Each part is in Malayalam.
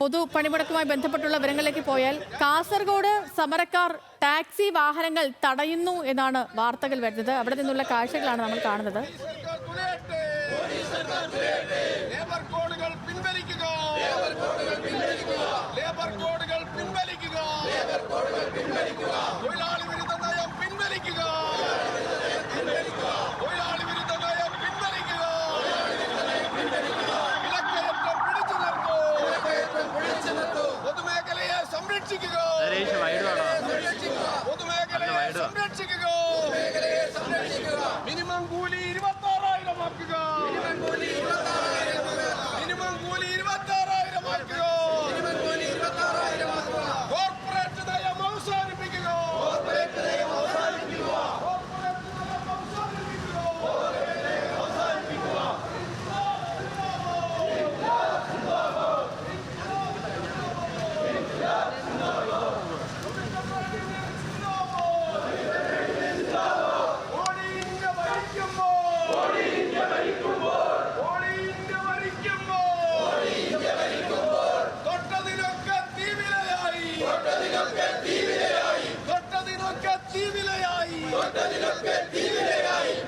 പൊതു പണിമുടക്കുമായി ബന്ധപ്പെട്ടുള്ള വിവരങ്ങളിലേക്ക് പോയാൽ കാസർഗോഡ് സമരക്കാർ ടാക്സി വാഹനങ്ങൾ തടയുന്നു എന്നാണ് വാർത്തകൾ വരുന്നത്. അവിടെ നിന്നുള്ള കാഴ്ചകളാണ് നമ്മൾ കാണുന്നത്. മിനിമം കൂലി 26,000 ആക്കുക. മിനിമം കൂലി 26,000 ആക്കുക. കോർപ്പറേറ്റ് നയം അവസാനിപ്പിക്കുക.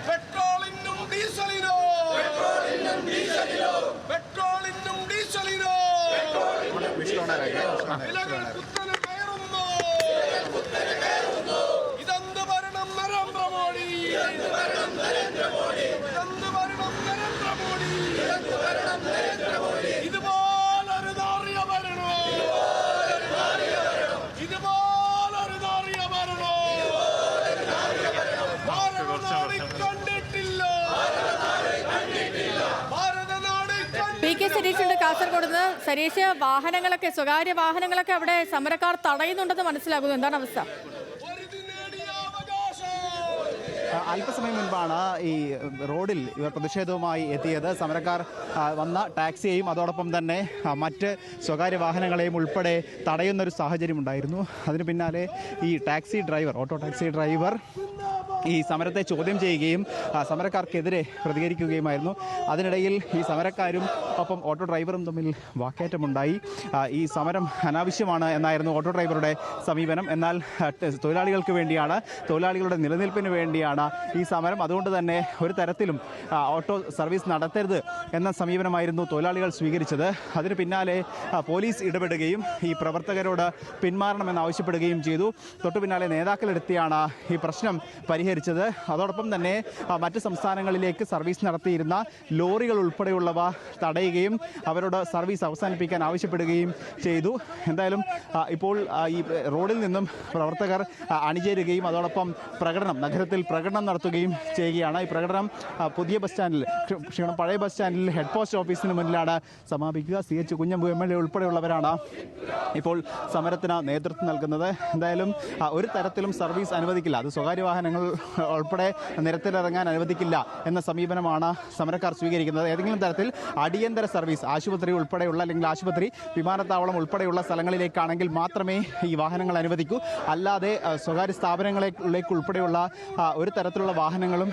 പെട്രോളിനും ഡീസലിനോ വിലകൾ കുത്തനെ കയറുന്നു. ഇതെന്ത് ഭരണം നരേന്ദ്രമോദി, ഇതെന്ത് ഭരണം നരേന്ദ്രമോദി. ഇതുപോലൊരു നാറിയ ഭരണോ, ഇതുപോലൊരു നാറിയ ഭരണോ കണ്ടിട്ടില്ല. പി.കെ. സരീഷുണ്ട് കാസർഗോഡ് നിന്ന്. സരീഷ്, വാഹനങ്ങളൊക്കെ, സ്വകാര്യ വാഹനങ്ങളൊക്കെ അവിടെ സമരക്കാർ തടയുന്നുണ്ടെന്ന് മനസ്സിലാകുന്നു. എന്താണ് അവസ്ഥ? അല്പസമയം മുൻപാണ് ഈ റോഡിൽ ഇവർ പ്രതിഷേധവുമായി എത്തിയത്. സമരക്കാർ വന്ന ടാക്സിയെയും അതോടൊപ്പം തന്നെ മറ്റ് സ്വകാര്യ വാഹനങ്ങളെയും ഉൾപ്പെടെ തടയുന്നൊരു സാഹചര്യമുണ്ടായിരുന്നു. അതിന് പിന്നാലെ ഈ ഓട്ടോ ടാക്സി ഡ്രൈവർ ഈ സമരത്തെ ചോദ്യം ചെയ്യുകയും സമരക്കാർക്കെതിരെ പ്രതികരിക്കുകയുമായിരുന്നു. അതിനിടയിൽ ഈ സമരക്കാരും ഒപ്പം ഓട്ടോ ഡ്രൈവറും തമ്മിൽ വാക്കേറ്റമുണ്ടായി. ഈ സമരം അനാവശ്യമാണ് എന്നായിരുന്നു ഓട്ടോ ഡ്രൈവറുടെ സമീപനം. എന്നാൽ തൊഴിലാളികൾക്ക് വേണ്ടിയാണ്, തൊഴിലാളികളുടെ നിലനിൽപ്പിന് വേണ്ടിയാണ് ഈ സമരം. അതുകൊണ്ട് തന്നെ ഒരു തരത്തിലും ഓട്ടോ സർവീസ് നടത്തരുത് എന്ന സമീപനമായിരുന്നു തൊഴിലാളികൾ സ്വീകരിച്ചത്. അതിന് പിന്നാലെ പോലീസ് ഇടപെടുകയും ഈ പ്രവർത്തകരോട് പിന്മാറണമെന്നാവശ്യപ്പെടുകയും ചെയ്തു. തൊട്ടു പിന്നാലെ നേതാക്കളെടുത്തിയാണ് ഈ പ്രശ്നം പരിഹരിച്ചത്. അതോടൊപ്പം തന്നെ മറ്റ് സംസ്ഥാനങ്ങളിലേക്ക് സർവീസ് നടത്തിയിരുന്ന ലോറികൾ ഉൾപ്പെടെയുള്ളവ തടയുകയും അവരോട് സർവീസ് അവസാനിപ്പിക്കാൻ ആവശ്യപ്പെടുകയും ചെയ്തു. എന്തായാലും ഇപ്പോൾ ഈ റോഡിൽ നിന്നും പ്രവർത്തകർ അണിചേരുകയും അതോടൊപ്പം നഗരത്തിൽ പ്രകടനം നടത്തുകയും ചെയ്യുകയാണ്. ഈ പ്രകടനം പഴയ ബസ് സ്റ്റാൻഡിൽ ഹെഡ് പോസ്റ്റ് ഓഫീസിന് മുന്നിലാണ് സമാപിക്കുക. CH കുഞ്ഞമ്പു MLA ഉൾപ്പെടെയുള്ളവരാണ് ഇപ്പോൾ സമരത്തിന് നേതൃത്വം നൽകുന്നത്. എന്തായാലും ഒരു തരത്തിലും സർവീസ് അനുവദിക്കില്ല, അത് സ്വകാര്യ വാഹനങ്ങൾ ഉൾപ്പെടെ നിരത്തിലിറങ്ങാൻ അനുവദിക്കില്ല എന്ന സമീപനമാണ് സമരക്കാർ സ്വീകരിക്കുന്നത്. ഏതെങ്കിലും തരത്തിൽ അടിയന്തര സർവീസ് ആശുപത്രി ഉൾപ്പെടെയുള്ള അല്ലെങ്കിൽ ആശുപത്രി, വിമാനത്താവളം ഉൾപ്പെടെയുള്ള സ്ഥലങ്ങളിലേക്കാണെങ്കിൽ മാത്രമേ ഈ വാഹനങ്ങൾ അനുവദിക്കൂ. അല്ലാതെ സ്വകാര്യ സ്ഥാപനങ്ങളിലേക്ക് ഉൾപ്പെടെയുള്ള ഒരു തരത്തിലുള്ള വാഹനങ്ങളും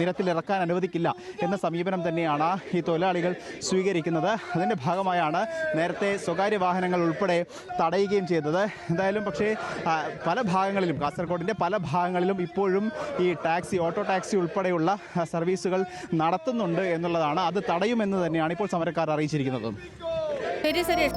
നിരത്തിലിറക്കാൻ അനുവദിക്കില്ല എന്ന സമീപനം തന്നെയാണ് ഈ തൊഴിലാളികൾ സ്വീകരിക്കുന്നത്. അതിൻ്റെ ഭാഗമായാണ് നേരത്തെ സ്വകാര്യ വാഹനങ്ങൾ ഉൾപ്പെടെ തടയുകയും ചെയ്തത്. എന്തായാലും പക്ഷേ പല ഭാഗങ്ങളിലും, കാസർഗോഡിൻ്റെ പല ഭാഗങ്ങളിലും ഇപ്പോഴും ഈ ഓട്ടോ ടാക്സി ഉൾപ്പെടെയുള്ള സർവീസുകൾ നടത്തുന്നുണ്ട് എന്നുള്ളതാണ്. അത് തടയുമെന്ന് തന്നെയാണ് ഇപ്പോൾ സമരക്കാർ അറിയിച്ചിരിക്കുന്നത്. ശരി.